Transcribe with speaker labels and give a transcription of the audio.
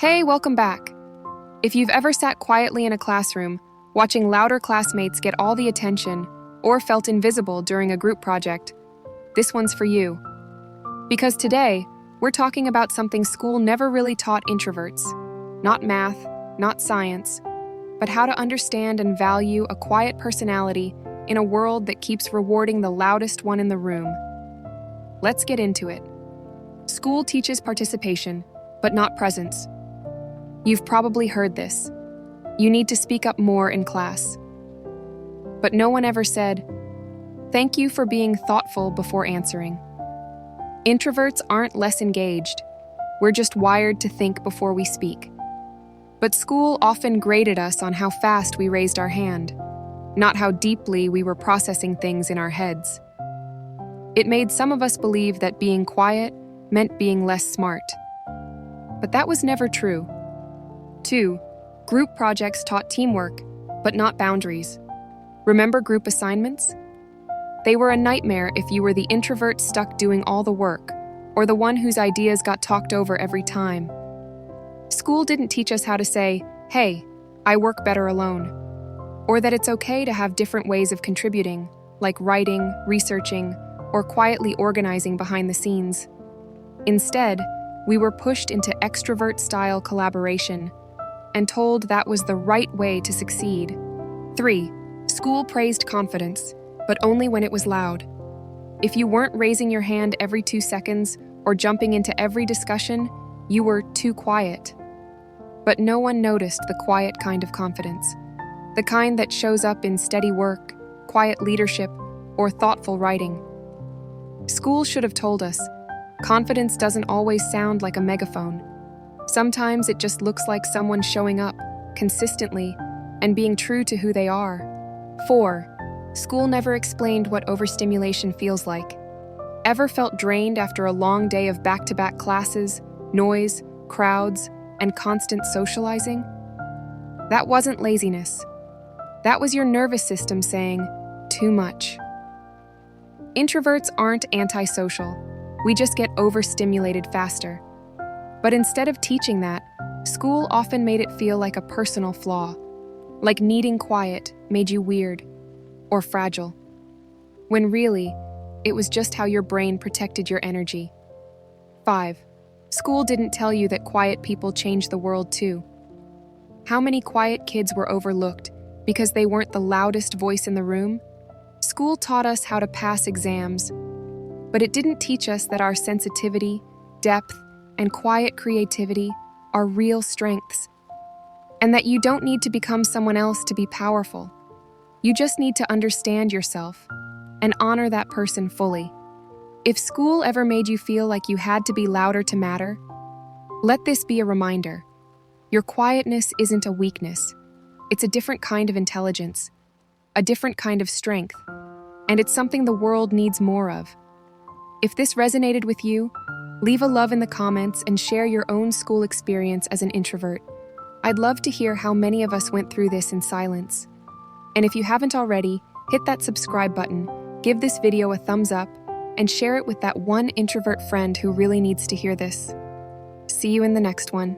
Speaker 1: Hey, welcome back. If you've ever sat quietly in a classroom, watching louder classmates get all the attention, or felt invisible during a group project, this one's for you. Because today, we're talking about something school never really taught introverts. Not math, not science, but how to understand and value a quiet personality in a world that keeps rewarding the loudest one in the room. Let's get into it. School teaches participation, but not presence. You've probably heard this. You need to speak up more in class. But no one ever said, "Thank you for being thoughtful before answering." Introverts aren't less engaged. We're just wired to think before we speak. But school often graded us on how fast we raised our hand, not how deeply we were processing things in our heads. It made some of us believe that being quiet meant being less smart. But that was never true. 2. Group projects taught teamwork, but not boundaries. Remember group assignments? They were a nightmare if you were the introvert stuck doing all the work, or the one whose ideas got talked over every time. School didn't teach us how to say, "Hey, I work better alone," or that it's okay to have different ways of contributing, like writing, researching, or quietly organizing behind the scenes. Instead, we were pushed into extrovert-style collaboration and told that was the right way to succeed. 3. School praised confidence, but only when it was loud. If you weren't raising your hand every 2 seconds or jumping into every discussion, you were too quiet. But no one noticed the quiet kind of confidence, the kind that shows up in steady work, quiet leadership, or thoughtful writing. School should have told us, confidence doesn't always sound like a megaphone. Sometimes it just looks like someone showing up, consistently, and being true to who they are. 4. School never explained what overstimulation feels like. Ever felt drained after a long day of back-to-back classes, noise, crowds, and constant socializing? That wasn't laziness. That was your nervous system saying, too much. Introverts aren't antisocial. We just get overstimulated faster. But instead of teaching that, school often made it feel like a personal flaw, like needing quiet made you weird or fragile, when really, it was just how your brain protected your energy. 5. School didn't tell you that quiet people change the world too. How many quiet kids were overlooked because they weren't the loudest voice in the room? School taught us how to pass exams, but it didn't teach us that our sensitivity, depth, and quiet creativity are real strengths, and that you don't need to become someone else to be powerful. You just need to understand yourself and honor that person fully. If school ever made you feel like you had to be louder to matter, let this be a reminder. Your quietness isn't a weakness. It's a different kind of intelligence, a different kind of strength, and it's something the world needs more of. If this resonated with you, leave a love in the comments and share your own school experience as an introvert. I'd love to hear how many of us went through this in silence. And if you haven't already, hit that subscribe button, give this video a thumbs up, and share it with that one introvert friend who really needs to hear this. See you in the next one.